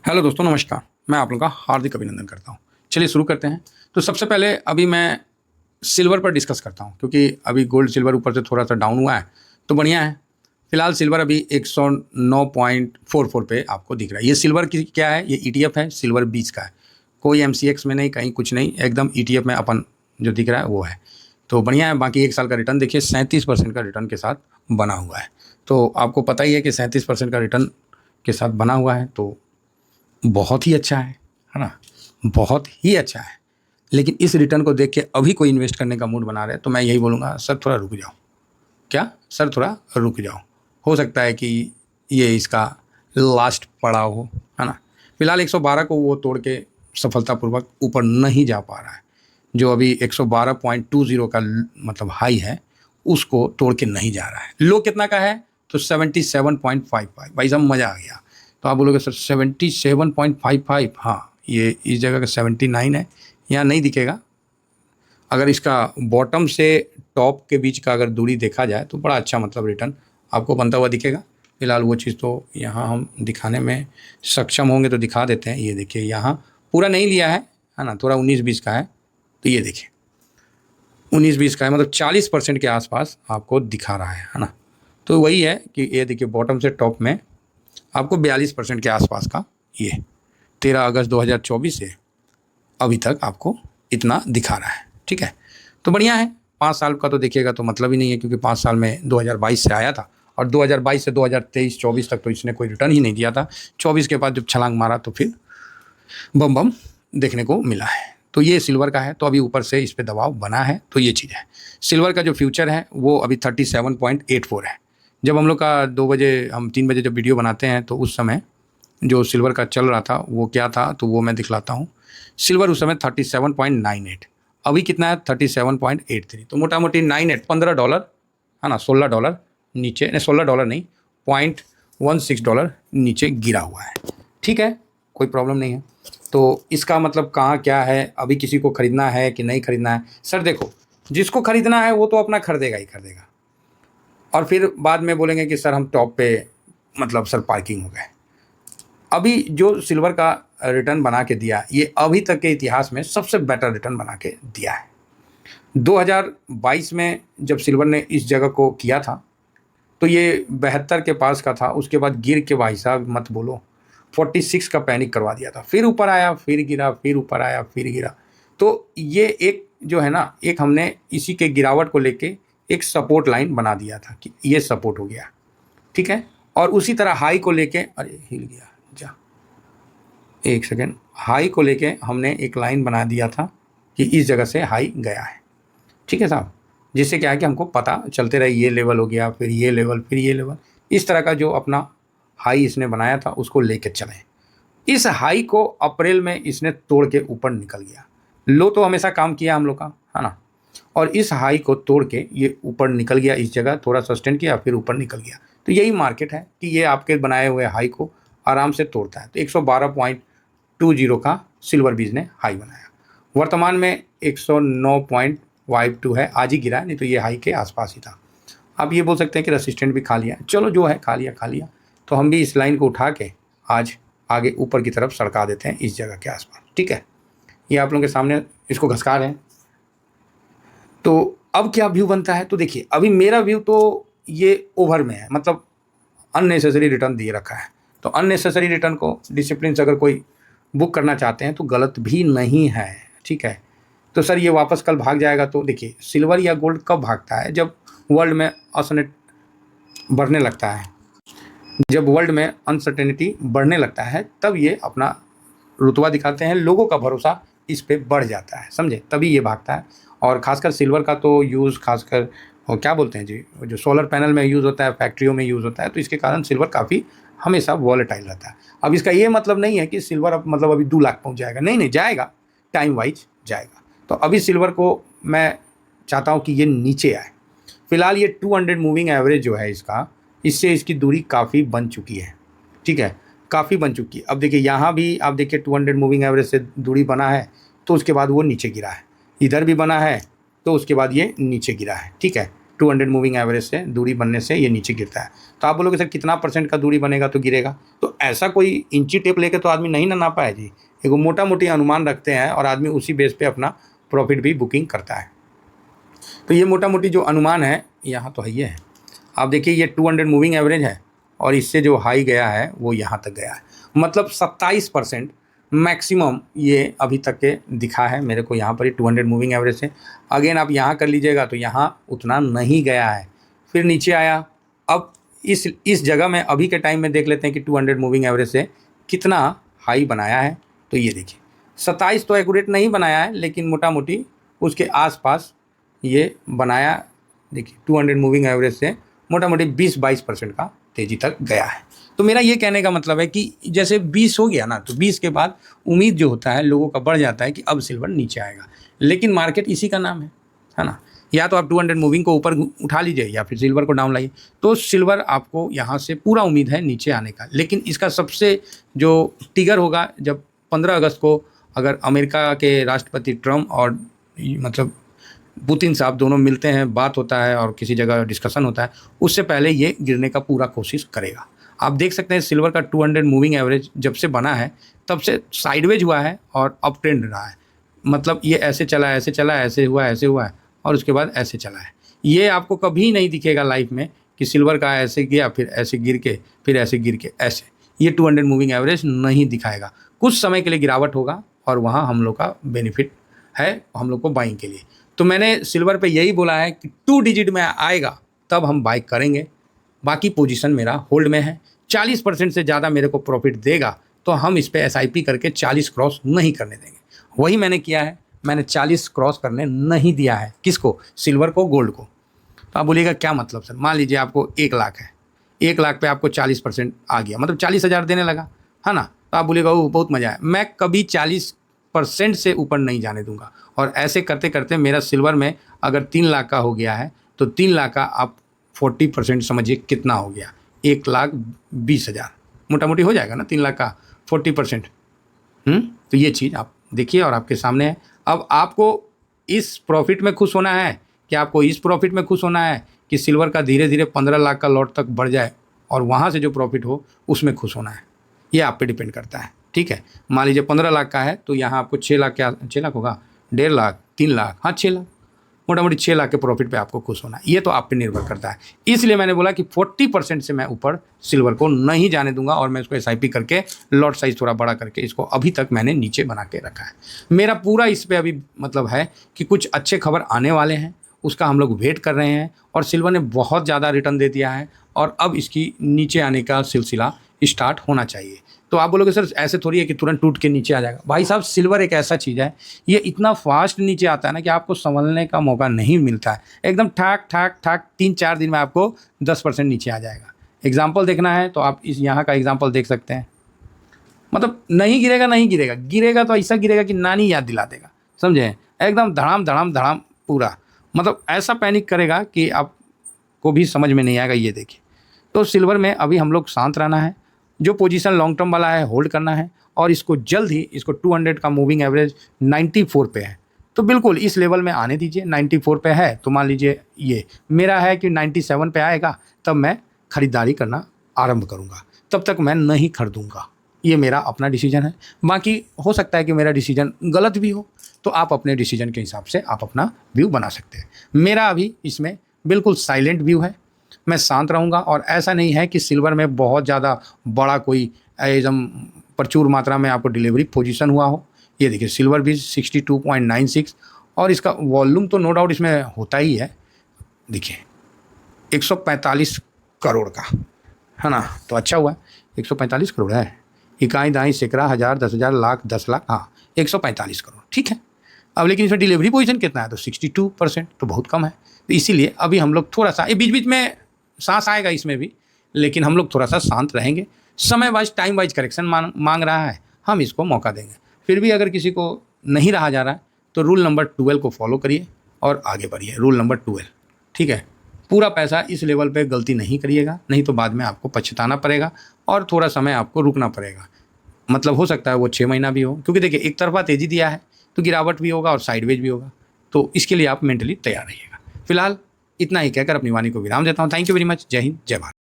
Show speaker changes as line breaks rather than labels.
Hello दोस्तों, नमस्कार। मैं आप लोगों का हार्दिक अभिनंदन करता हूँ। चलिए शुरू करते हैं। तो सबसे पहले अभी मैं सिल्वर पर डिस्कस करता हूँ, क्योंकि अभी गोल्ड सिल्वर ऊपर से थोड़ा सा डाउन हुआ है, तो बढ़िया है। फिलहाल सिल्वर अभी 109.44 पे आपको दिख रहा है। ये सिल्वर की क्या है, ये ईटीएफ है, सिल्वर 20 का है। कोई एमसीएक्स में नहीं, कहीं कुछ नहीं, एकदम ईटीएफ में अपन जो दिख रहा है वो है। तो बढ़िया है। बाकी एक साल का रिटर्न देखिए 37% का रिटर्न के साथ बना हुआ है। तो आपको पता ही है कि 37% का रिटर्न के साथ बना हुआ है, तो बहुत ही अच्छा है ना? बहुत ही अच्छा है। लेकिन इस रिटर्न को देख के अभी कोई इन्वेस्ट करने का मूड बना रहे हैं, तो मैं यही बोलूँगा, सर थोड़ा रुक जाओ। क्या? सर थोड़ा रुक जाओ। हो सकता है कि ये इसका लास्ट पड़ाव हो, है ना? फिलहाल 112 को वो तोड़ के सफलतापूर्वक ऊपर नहीं जा पा रहा है। जो अभी 112.20 का मतलब हाई है, उसको तोड़ के नहीं जा रहा है। लो कितना का है? तो 77.55। भाई साहब मज़ा आ गया। तो आप बोलोगे सर 77.55, हाँ, ये इस जगह का 79 है, यहाँ नहीं दिखेगा। अगर इसका बॉटम से टॉप के बीच का अगर दूरी देखा जाए तो बड़ा अच्छा मतलब रिटर्न आपको बनता हुआ दिखेगा। फिलहाल वो चीज़ तो यहाँ हम दिखाने में सक्षम होंगे, तो दिखा देते हैं। ये देखिए, यहाँ पूरा नहीं लिया है ना, थोड़ा 19-20 का है। तो ये देखिए 19-20 का है, मतलब 40% के आसपास आपको दिखा रहा है ना? तो वही है कि ये देखिए बॉटम से टॉप में आपको 42% के आसपास का, ये 13 अगस्त 2024 से अभी तक आपको इतना दिखा रहा है। ठीक है, तो बढ़िया है। 5 साल का तो देखिएगा तो मतलब ही नहीं है, क्योंकि 5 साल में 2022 से आया था, और 2022 से 2023-24 तक तो इसने कोई रिटर्न ही नहीं दिया था। 24 के बाद जब छलांग मारा तो फिर बम बम देखने को मिला है। तो ये सिल्वर का है, तो अभी ऊपर से इस पर दबाव बना है, तो ये चीज़ है। सिल्वर का जो फ्यूचर है वो अभी 37.84 है। जब हम लोग का 2 बजे, हम 3 बजे जब वीडियो बनाते हैं, तो उस समय जो सिल्वर का चल रहा था वो क्या था, तो वो मैं दिखलाता हूँ। सिल्वर उस समय 37.98, अभी कितना है? 37.83। तो मोटा मोटी 98, $15 है ना, $16 नीचे, नहीं $16 नहीं, $0.16 नीचे गिरा हुआ है। ठीक है, कोई प्रॉब्लम नहीं है। तो इसका मतलब कहाँ क्या है, अभी किसी को खरीदना है कि नहीं खरीदना है? सर देखो, जिसको खरीदना है वो तो अपना खरीदेगा ही खरीदेगा, और फिर बाद में बोलेंगे कि सर हम टॉप पे मतलब सर पार्किंग हो गए। अभी जो सिल्वर का रिटर्न बना के दिया, ये अभी तक के इतिहास में सबसे बेटर रिटर्न बना के दिया है। 2022 में जब सिल्वर ने इस जगह को किया था, तो ये 72 के पास का था। उसके बाद गिर के भाई साहब मत बोलो, 46 का पैनिक करवा दिया था। फिर ऊपर आया, फिर गिरा, फिर ऊपर आया, फिर गिरा। तो ये एक जो है ना, एक हमने इसी के गिरावट को लेके एक सपोर्ट लाइन बना दिया था कि ये सपोर्ट हो गया। ठीक है, और उसी तरह हाई को लेके, अरे हिल गया जा, एक सेकेंड, हाई को लेके हमने एक लाइन बना दिया था कि इस जगह से हाई गया है। ठीक है साहब, जिससे क्या है कि हमको पता चलते रहे, ये लेवल हो गया, फिर ये लेवल, फिर ये लेवल, इस तरह का जो अपना हाई इसने बनाया था उसको लेके चले। इस हाई को अप्रैल में इसने तोड़ के ऊपर निकल गया। लो तो हमेशा काम किया हम लोग का, है ना? और इस हाई को तोड़ के ये ऊपर निकल गया, इस जगह थोड़ा सस्टेन किया, फिर ऊपर निकल गया। तो यही मार्केट है कि ये आपके बनाए हुए हाई को आराम से तोड़ता है। तो 112.20 का सिल्वर बीज ने हाई बनाया। वर्तमान में 109.52 है, आज ही गिरा है, नहीं तो ये हाई के आसपास ही था। आप ये बोल सकते हैं कि रेसिस्टेंट भी खा लिया, चलो जो है खा लिया खा लिया। तो हम भी इस लाइन को उठा के आज आगे ऊपर की तरफ सड़का देते हैं इस जगह के आसपास। ठीक है, ये आप लोगों के सामने इसको घसका रहे हैं। तो अब क्या व्यू बनता है, तो देखिए अभी मेरा व्यू तो ये ओवर में है, मतलब अननेसेसरी रिटर्न दिए रखा है। तो अननेसेसरी रिटर्न को डिसिप्लिन से अगर कोई बुक करना चाहते हैं तो गलत भी नहीं है। ठीक है, तो सर ये वापस कल भाग जाएगा, तो देखिए सिल्वर या गोल्ड कब भागता है? जब वर्ल्ड में बढ़ने लगता है, जब वर्ल्ड में अनसर्टेनिटी बढ़ने लगता है, तब ये अपना रुतबा दिखाते हैं, लोगों का भरोसा इस पे बढ़ जाता है, समझे? तभी ये भागता है। और खासकर सिल्वर का तो यूज़ खासकर, और क्या बोलते हैं जी, जो सोलर पैनल में यूज़ होता है, फैक्ट्रियों में यूज़ होता है, तो इसके कारण सिल्वर काफ़ी हमेशा वॉलेटाइल रहता है। अब इसका ये मतलब नहीं है कि सिल्वर अब मतलब अभी 2 लाख पहुँच जाएगा, नहीं नहीं, जाएगा, टाइम वाइज जाएगा। तो अभी सिल्वर को मैं चाहता हूँ कि ये नीचे आए। फिलहाल ये 200 मूविंग एवरेज जो है इसका, इससे इसकी दूरी काफ़ी बन चुकी है। ठीक है, काफ़ी बन चुकी है। अब देखिए यहाँ भी आप देखिए 200 मूविंग एवरेज से दूरी बना है, तो उसके बाद वो नीचे गिरा है। इधर भी बना है, तो उसके बाद ये नीचे गिरा है। ठीक है, 200 मूविंग एवरेज से दूरी बनने से ये नीचे गिरता है। तो आप बोलोगे सर कितना % का दूरी बनेगा तो गिरेगा? तो ऐसा कोई इंची टेप लेके तो आदमी नहीं ना नापा है जी। एक मोटा मोटी अनुमान रखते हैं और आदमी उसी बेस पे अपना प्रॉफिट भी बुकिंग करता है। तो ये मोटा मोटी जो अनुमान है यहाँ तो है ये है। आप देखिए ये 200 मूविंग एवरेज है और इससे जो हाई गया है वो यहाँ तक गया है, मतलब 27% मैक्सिमम ये अभी तक के दिखा है मेरे को यहाँ पर ही 200 मूविंग एवरेज से। अगेन आप यहाँ कर लीजिएगा तो यहाँ उतना नहीं गया है, फिर नीचे आया। अब इस जगह में अभी के टाइम में देख लेते हैं कि 200 मूविंग एवरेज से कितना हाई बनाया है। तो ये देखिए 27 तो एक्यूरेट नहीं बनाया है, लेकिन मोटा मोटी उसके आसपास ये बनाया। देखिए 200 मूविंग एवरेज से मोटा मोटी 20-22% का तेज़ी तक गया है। तो मेरा ये कहने का मतलब है कि जैसे 20 हो गया ना, तो 20 के बाद उम्मीद जो होता है लोगों का बढ़ जाता है कि अब सिल्वर नीचे आएगा, लेकिन मार्केट इसी का नाम है ना। या तो आप 200 मूविंग को ऊपर उठा लीजिए या फिर सिल्वर को डाउन लाइए। तो सिल्वर आपको यहाँ से पूरा उम्मीद है नीचे आने का, लेकिन इसका सबसे जो ट्रिगर होगा जब 15 अगस्त को अगर अमेरिका के राष्ट्रपति ट्रम्प और मतलब पुतिन साहब दोनों मिलते हैं, बात होता है और किसी जगह डिस्कशन होता है, उससे पहले ये गिरने का पूरा कोशिश करेगा। आप देख सकते हैं सिल्वर का 200 मूविंग एवरेज जब से बना है तब से साइडवेज हुआ है और अप ट्रेंड रहा है। मतलब ये ऐसे चला, ऐसे चला, ऐसे हुआ है और उसके बाद ऐसे चला है। ये आपको कभी नहीं दिखेगा लाइफ में कि सिल्वर का ऐसे गया फिर ऐसे गिर के फिर ऐसे गिर के ऐसे। ये 200 मूविंग एवरेज नहीं दिखाएगा। कुछ समय के लिए गिरावट होगा और वहाँ हम लोग का बेनिफिट है हम लोग को बाइंग के लिए। तो मैंने सिल्वर पे यही बोला है कि 2 डिजिट में आएगा तब हम बाई करेंगे। बाकी पोजीशन मेरा होल्ड में है। 40% से ज़्यादा मेरे को प्रॉफिट देगा तो हम इस पे SIP करके 40 क्रॉस नहीं करने देंगे। वही मैंने किया है, मैंने 40 क्रॉस करने नहीं दिया है। किसको? सिल्वर को, गोल्ड को। तो आप बोलिएगा क्या मतलब सर? मान लीजिए आपको 1 लाख है, 1 लाख पे आपको 40% आ गया, मतलब 40,000 देने लगा, है ना। तो आप बोलिएगा ओह बहुत मज़ा है। मैं कभी 40% से ऊपर नहीं जाने दूंगा। और ऐसे करते करते मेरा सिल्वर में अगर 3 लाख का हो गया है तो 3 लाख का आप 40% समझिए कितना हो गया, 1,20,000 मोटा मोटी हो जाएगा ना 3 लाख का 40%। तो ये चीज़ आप देखिए और आपके सामने है। अब आपको इस प्रॉफिट में खुश होना है कि आपको इस प्रॉफिट में खुश होना है कि सिल्वर का धीरे धीरे 15 लाख का लॉट तक बढ़ जाए और वहाँ से जो प्रॉफिट हो उसमें खुश होना है। ये आप पे डिपेंड करता है, ठीक है। मान लीजिए 15 लाख का है तो यहाँ आपको 6 लाख, क्या 6 लाख होगा, 1.5 लाख, 3 लाख, हाँ 6 लाख, मोटा मोटी 6 लाख के प्रॉफिट पे आपको खुश होना है। ये तो आप पे निर्भर करता है। इसलिए मैंने बोला कि 40% से मैं ऊपर सिल्वर को नहीं जाने दूंगा और मैं इसको SIP करके लॉट साइज थोड़ा बड़ा करके इसको अभी तक मैंने नीचे बना के रखा है। मेरा पूरा इस पर अभी मतलब है कि कुछ अच्छे खबर आने वाले हैं, उसका हम लोग वेट कर रहे हैं। और सिल्वर ने बहुत ज़्यादा रिटर्न दे दिया है और अब इसकी नीचे आने का सिलसिला स्टार्ट होना चाहिए। तो आप बोलोगे सर ऐसे थोड़ी है कि तुरंत टूट के नीचे आ जाएगा। भाई साहब सिल्वर एक ऐसा चीज़ है, ये इतना फास्ट नीचे आता है ना कि आपको संभलने का मौका नहीं मिलता है। एकदम ठाक ठाक ठाक 3-4 दिन में आपको 10% नीचे आ जाएगा। एग्जाम्पल देखना है तो आप इस यहाँ का एग्जाम्पल देख सकते हैं। मतलब नहीं गिरेगा, नहीं गिरेगा, गिरेगा तो ऐसा गिरेगा कि नानी याद दिला देगा, समझे। एकदम धड़ाम धड़ाम धड़ाम पूरा, मतलब ऐसा पैनिक करेगा कि आपको भी समझ में नहीं आएगा। ये देखिए, तो सिल्वर में अभी हम लोग शांत रहना है। जो पोजीशन लॉन्ग टर्म वाला है होल्ड करना है और इसको जल्द ही इसको 200 का मूविंग एवरेज 94 पे है तो बिल्कुल इस लेवल में आने दीजिए। 94 पे है तो मान लीजिए ये मेरा है कि 97 पे आएगा तब मैं ख़रीदारी करना आरंभ करूँगा, तब तक मैं नहीं खरीदूँगा। ये मेरा अपना डिसीजन है। बाकी हो सकता है कि मेरा डिसीजन गलत भी हो, तो आप अपने डिसीजन के हिसाब से आप अपना व्यू बना सकते हैं। मेरा अभी इसमें बिल्कुल साइलेंट व्यू है, मैं शांत रहूँगा। और ऐसा नहीं है कि सिल्वर में बहुत ज़्यादा बड़ा कोई एकदम प्रचुर मात्रा में आपको डिलीवरी पोजीशन हुआ हो। ये देखिए सिल्वर भी 62.96 और इसका वॉल्यूम तो नो डाउट इसमें होता ही है। देखिए 145 करोड़ का है ना, तो अच्छा हुआ 145 करोड़ है। इकाई दाई सैकड़ा हज़ार 10,000 लाख 10 लाख, हाँ 145 करोड़, ठीक है। अब लेकिन इसमें डिलीवरी पोजीशन कितना है, तो 62%, तो बहुत कम है। तो इसीलिए अभी हम लोग थोड़ा सा, ये बीच बीच में सांस आएगा इसमें भी, लेकिन हम लोग थोड़ा सा शांत रहेंगे। समय वाइज टाइम वाइज करेक्शन मांग रहा है, हम इसको मौका देंगे। फिर भी अगर किसी को नहीं रहा जा रहा है तो रूल नंबर 12 को फॉलो करिए और आगे बढ़िए। रूल नंबर 12, ठीक है। पूरा पैसा इस लेवल पे गलती नहीं करिएगा, नहीं तो बाद में आपको पछताना पड़ेगा और थोड़ा समय आपको रुकना पड़ेगा। मतलब हो सकता है वो 6 महीना भी हो, क्योंकि देखिए एक तरफा तेज़ी दिया है तो गिरावट भी होगा और साइडवेज भी होगा। तो इसके लिए आप मेंटली तैयार रहिएगा। फिलहाल इतना ही कहकर अपनी वाणी को विराम देता हूँ। Thank you very much. जय हिंद, जय भारत।